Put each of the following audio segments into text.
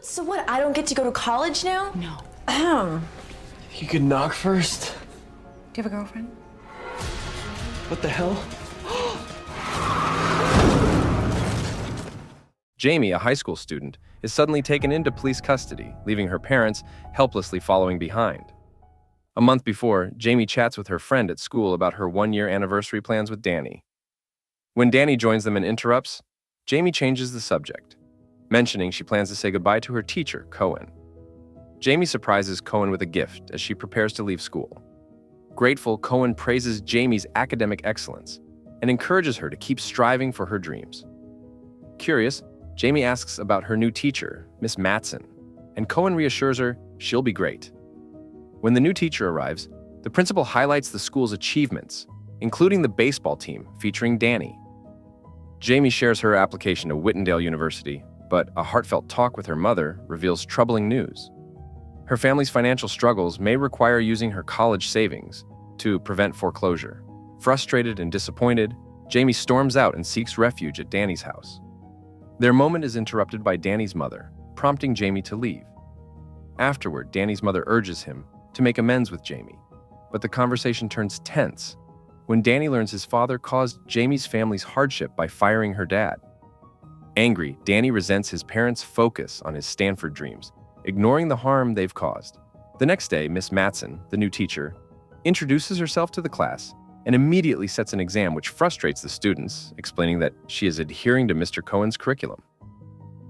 So what, I don't get to go to college now? No. You could knock first? Do you have a girlfriend? What the hell? Jamie, a high school student, is suddenly taken into police custody, leaving her parents helplessly following behind. A month before, Jamie chats with her friend at school about her one-year anniversary plans with Danny. When Danny joins them and interrupts, Jamie changes the subject, mentioning she plans to say goodbye to her teacher, Cohen. Jamie surprises Cohen with a gift as she prepares to leave school. Grateful, Cohen praises Jamie's academic excellence and encourages her to keep striving for her dreams. Curious, Jamie asks about her new teacher, Miss Matson, and Cohen reassures her she'll be great. When the new teacher arrives, the principal highlights the school's achievements, including the baseball team featuring Danny. Jamie shares her application to Whitendale University, but a heartfelt talk with her mother reveals troubling news. Her family's financial struggles may require using her college savings to prevent foreclosure. Frustrated and disappointed, Jamie storms out and seeks refuge at Danny's house. Their moment is interrupted by Danny's mother, prompting Jamie to leave. Afterward, Danny's mother urges him to make amends with Jamie, but the conversation turns tense when Danny learns his father caused Jamie's family's hardship by firing her dad. Angry, Danny resents his parents' focus on his Stanford dreams, ignoring the harm they've caused. The next day, Miss Matson, the new teacher, introduces herself to the class and immediately sets an exam which frustrates the students, explaining that she is adhering to Mr. Cohen's curriculum.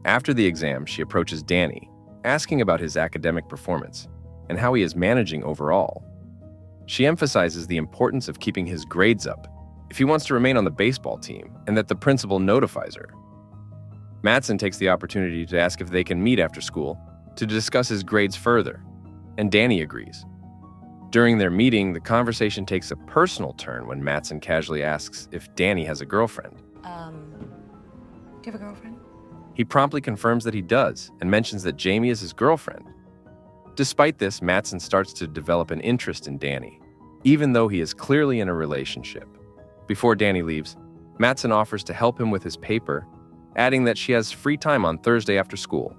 After the exam, she approaches Danny, asking about his academic performance and how he is managing overall. She emphasizes the importance of keeping his grades up if he wants to remain on the baseball team, and that the principal notifies her. Matson takes the opportunity to ask if they can meet after school to discuss his grades further, and Danny agrees. During their meeting, the conversation takes a personal turn when Matson casually asks if Danny has a girlfriend. Do you have a girlfriend? He promptly confirms that he does and mentions that Jamie is his girlfriend. Despite this, Matson starts to develop an interest in Danny, even though he is clearly in a relationship. Before Danny leaves, Matson offers to help him with his paper, adding that she has free time on Thursday after school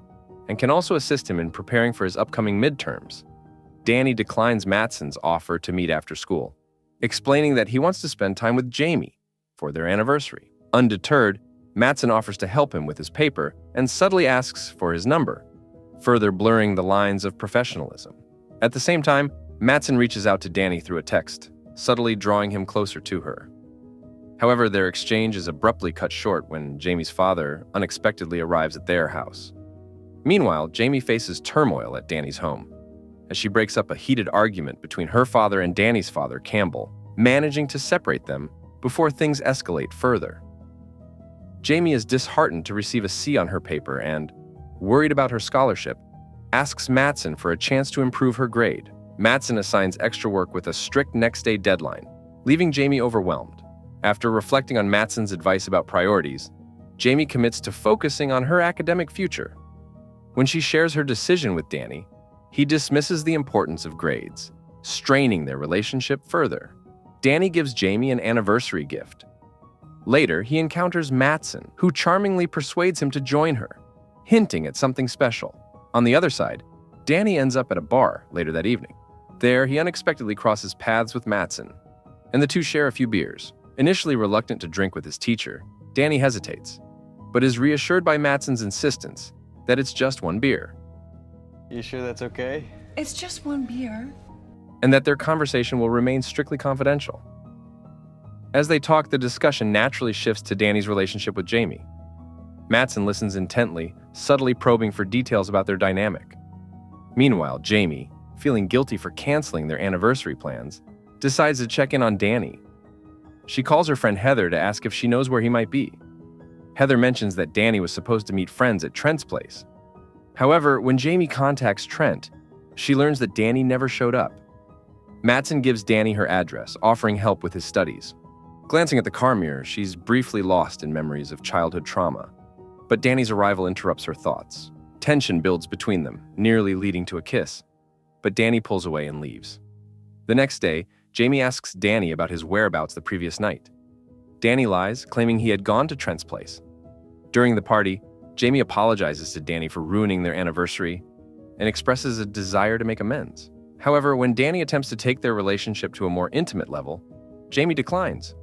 and can also assist him in preparing for his upcoming midterms. Danny declines Matson's offer to meet after school, explaining that he wants to spend time with Jamie for their anniversary. Undeterred, Matson offers to help him with his paper and subtly asks for his number, further blurring the lines of professionalism. At the same time, Matson reaches out to Danny through a text, subtly drawing him closer to her. However, their exchange is abruptly cut short when Jamie's father unexpectedly arrives at their house. Meanwhile, Jamie faces turmoil at Danny's home, as she breaks up a heated argument between her father and Danny's father, Campbell, managing to separate them before things escalate further. Jamie is disheartened to receive a C on her paper and, worried about her scholarship, asks Matson for a chance to improve her grade. Matson assigns extra work with a strict next-day deadline, leaving Jamie overwhelmed. After reflecting on Matson's advice about priorities, Jamie commits to focusing on her academic future. When she shares her decision with Danny, he dismisses the importance of grades, straining their relationship further. Danny gives Jamie an anniversary gift. Later, he encounters Matson, who charmingly persuades him to join her, hinting at something special. On the other side, Danny ends up at a bar later that evening. There, he unexpectedly crosses paths with Matson, and the two share a few beers. Initially reluctant to drink with his teacher, Danny hesitates, but is reassured by Matson's insistence that it's just one beer. You sure that's okay? It's just one beer. And that their conversation will remain strictly confidential. As they talk, the discussion naturally shifts to Danny's relationship with Jamie. Matson listens intently, subtly probing for details about their dynamic. Meanwhile, Jamie, feeling guilty for canceling their anniversary plans, decides to check in on Danny. She calls her friend Heather to ask if she knows where he might be. Heather mentions that Danny was supposed to meet friends at Trent's place. However, when Jamie contacts Trent, she learns that Danny never showed up. Matson gives Danny her address, offering help with his studies. Glancing at the car mirror, she's briefly lost in memories of childhood trauma. But Danny's arrival interrupts her thoughts. Tension builds between them, nearly leading to a kiss. But Danny pulls away and leaves. The next day, Jamie asks Danny about his whereabouts the previous night. Danny lies, claiming he had gone to Trent's place. During the party, Jamie apologizes to Danny for ruining their anniversary and expresses a desire to make amends. However, when Danny attempts to take their relationship to a more intimate level, Jamie declines,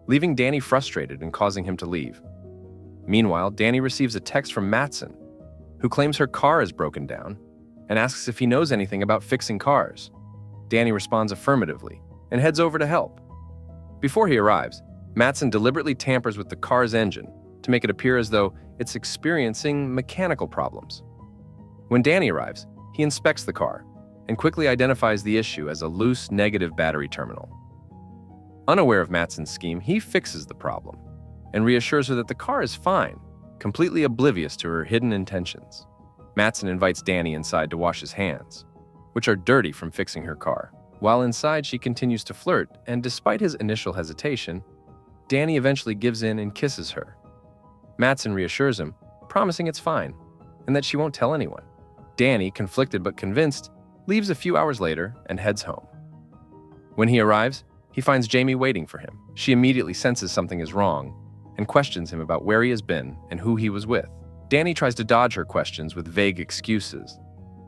leaving Danny frustrated and causing him to leave. Meanwhile, Danny receives a text from Mattson, who claims her car is broken down and asks if he knows anything about fixing cars. Danny responds affirmatively and heads over to help. Before he arrives, Mattson deliberately tampers with the car's engine to make it appear as though it's experiencing mechanical problems. When Danny arrives, he inspects the car and quickly identifies the issue as a loose negative battery terminal. Unaware of Mattson's scheme, he fixes the problem and reassures her that the car is fine, completely oblivious to her hidden intentions. Mattson invites Danny inside to wash his hands, which are dirty from fixing her car. While inside, she continues to flirt, and despite his initial hesitation, Danny eventually gives in and kisses her. Mattson reassures him, promising it's fine, and that she won't tell anyone. Danny, conflicted but convinced, leaves a few hours later and heads home. When he arrives, he finds Jamie waiting for him. She immediately senses something is wrong and questions him about where he has been and who he was with. Danny tries to dodge her questions with vague excuses,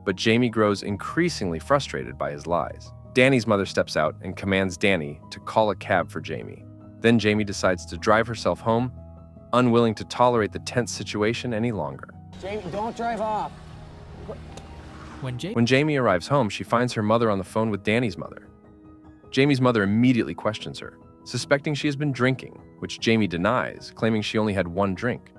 but Jamie grows increasingly frustrated by his lies. Danny's mother steps out and commands Danny to call a cab for Jamie. Then Jamie decides to drive herself home, unwilling to tolerate the tense situation any longer. Jamie, don't drive off. When Jamie arrives home, she finds her mother on the phone with Danny's mother. Jamie's mother immediately questions her, suspecting she has been drinking, which Jamie denies, claiming she only had one drink.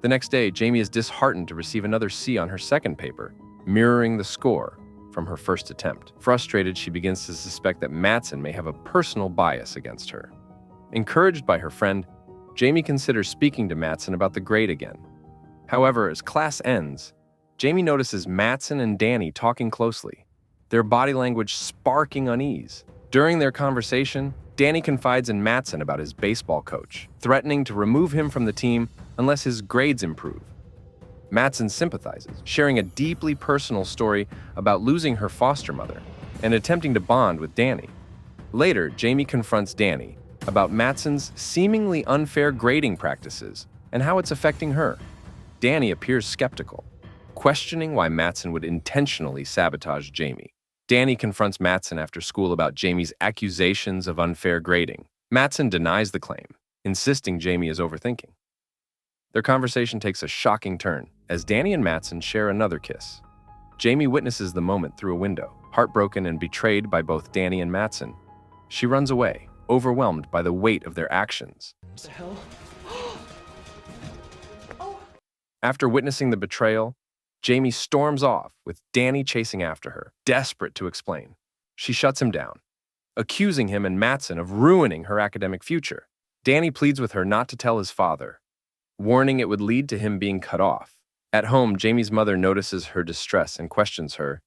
The next day, Jamie is disheartened to receive another C on her second paper, mirroring the score from her first attempt. Frustrated, she begins to suspect that Mattson may have a personal bias against her. Encouraged by her friend, Jamie considers speaking to Mattson about the grade again. However, as class ends, Jamie notices Mattson and Danny talking closely, their body language sparking unease. During their conversation, Danny confides in Mattson about his baseball coach, threatening to remove him from the team unless his grades improve. Mattson sympathizes, sharing a deeply personal story about losing her foster mother and attempting to bond with Danny. Later, Jamie confronts Danny about Mattson's seemingly unfair grading practices and how it's affecting her. Danny appears skeptical, questioning why Mattson would intentionally sabotage Jamie. Danny confronts Mattson after school about Jamie's accusations of unfair grading. Mattson denies the claim, insisting Jamie is overthinking. Their conversation takes a shocking turn as Danny and Mattson share another kiss. Jamie witnesses the moment through a window. Heartbroken and betrayed by both Danny and Mattson, she runs away, overwhelmed by the weight of their actions. What the hell? After witnessing the betrayal, Jamie storms off, with Danny chasing after her, desperate to explain. She shuts him down, accusing him and Mattson of ruining her academic future. Danny pleads with her not to tell his father, warning it would lead to him being cut off. At home, Jamie's mother notices her distress and questions her,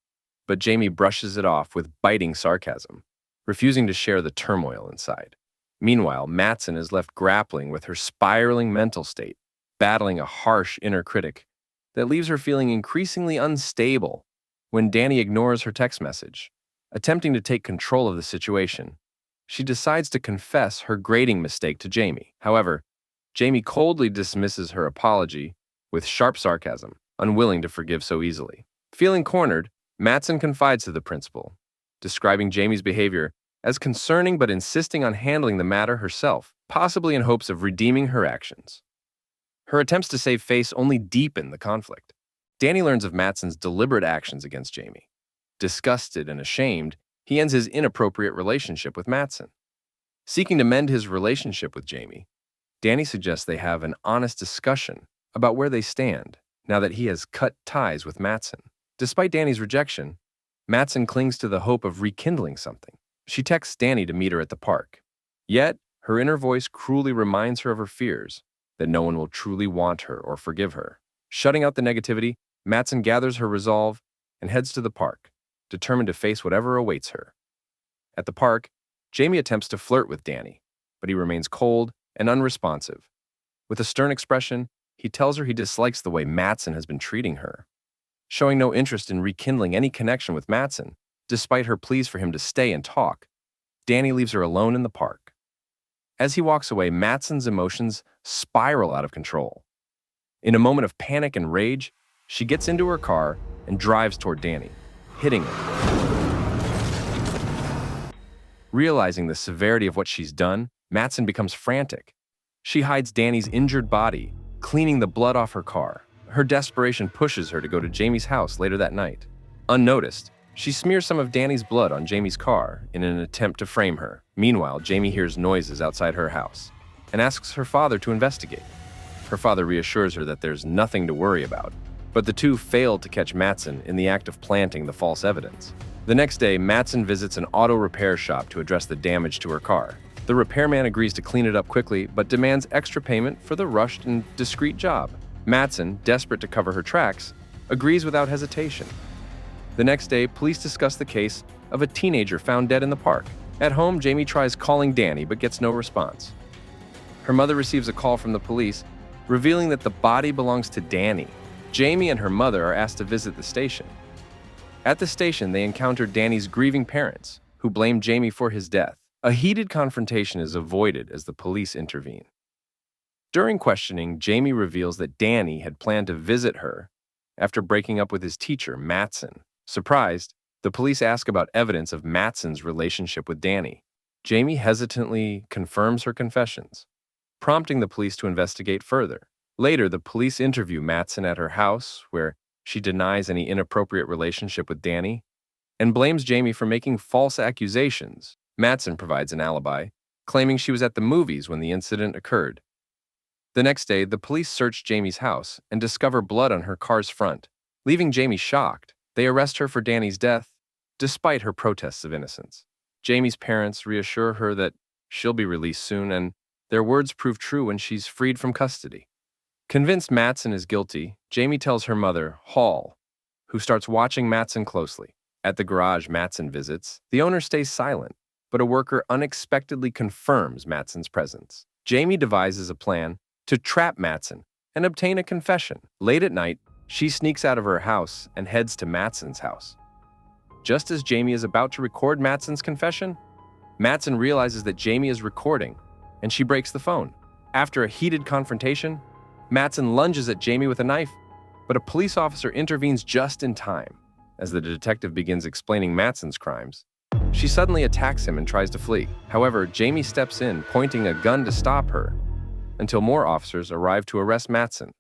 but Jamie brushes it off with biting sarcasm, refusing to share the turmoil inside. Meanwhile, Mattson is left grappling with her spiraling mental state, battling a harsh inner critic that leaves her feeling increasingly unstable when Danny ignores her text message. Attempting to take control of the situation, she decides to confess her grading mistake to Jamie. However, Jamie coldly dismisses her apology with sharp sarcasm, unwilling to forgive so easily. Feeling cornered, Mattson confides to the principal, describing Jamie's behavior as concerning but insisting on handling the matter herself, possibly in hopes of redeeming her actions. Her attempts to save face only deepen the conflict. Danny learns of Mattson's deliberate actions against Jamie. Disgusted and ashamed, he ends his inappropriate relationship with Mattson. Seeking to mend his relationship with Jamie, Danny suggests they have an honest discussion about where they stand now that he has cut ties with Mattson. Despite Danny's rejection, Mattson clings to the hope of rekindling something. She texts Danny to meet her at the park. Yet, her inner voice cruelly reminds her of her fears, that no one will truly want her or forgive her. Shutting out the negativity, Mattson gathers her resolve and heads to the park, determined to face whatever awaits her. At the park, Jamie attempts to flirt with Danny, but he remains cold and unresponsive. With a stern expression, he tells her he dislikes the way Mattson has been treating her. Showing no interest in rekindling any connection with Mattson, despite her pleas for him to stay and talk, Danny leaves her alone in the park. As he walks away, Mattson's emotions spiral out of control. In a moment of panic and rage, she gets into her car and drives toward Danny, hitting him. Realizing the severity of what she's done, Mattson becomes frantic. She hides Danny's injured body, cleaning the blood off her car. Her desperation pushes her to go to Jamie's house later that night. Unnoticed, she smears some of Danny's blood on Jamie's car in an attempt to frame her. Meanwhile, Jamie hears noises outside her house and asks her father to investigate. Her father reassures her that there's nothing to worry about, but the two fail to catch Mattson in the act of planting the false evidence. The next day, Mattson visits an auto repair shop to address the damage to her car. The repairman agrees to clean it up quickly, but demands extra payment for the rushed and discreet job. Mattson, desperate to cover her tracks, agrees without hesitation. The next day, police discuss the case of a teenager found dead in the park. At home, Jamie tries calling Danny but gets no response. Her mother receives a call from the police, revealing that the body belongs to Danny. Jamie and her mother are asked to visit the station. At the station, they encounter Danny's grieving parents, who blame Jamie for his death. A heated confrontation is avoided as the police intervene. During questioning, Jamie reveals that Danny had planned to visit her after breaking up with his teacher, Mattson. Surprised, the police ask about evidence of Mattson's relationship with Danny. Jamie hesitantly confirms her confessions, prompting the police to investigate further. Later, the police interview Mattson at her house, where she denies any inappropriate relationship with Danny and blames Jamie for making false accusations. Mattson provides an alibi, claiming she was at the movies when the incident occurred. The next day, the police search Jamie's house and discover blood on her car's front. Leaving Jamie shocked, they arrest her for Danny's death, despite her protests of innocence. Jamie's parents reassure her that she'll be released soon, and their words prove true when she's freed from custody. Convinced Mattson is guilty, Jamie tells her mother, Hall, who starts watching Mattson closely. At the garage Mattson visits, the owner stays silent, but a worker unexpectedly confirms Mattson's presence. Jamie devises a plan to trap Mattson and obtain a confession. Late at night, she sneaks out of her house and heads to Mattson's house. Just as Jamie is about to record Mattson's confession, Mattson realizes that Jamie is recording, and she breaks the phone. After a heated confrontation, Mattson lunges at Jamie with a knife, but a police officer intervenes just in time. As the detective begins explaining Mattson's crimes, she suddenly attacks him and tries to flee. However, Jamie steps in, pointing a gun to stop her, until more officers arrive to arrest Mattson.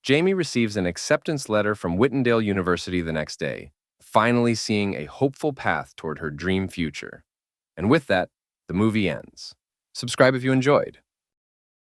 Jamie receives an acceptance letter from Whitendale University the next day, finally seeing a hopeful path toward her dream future. And with that, the movie ends. Subscribe if you enjoyed.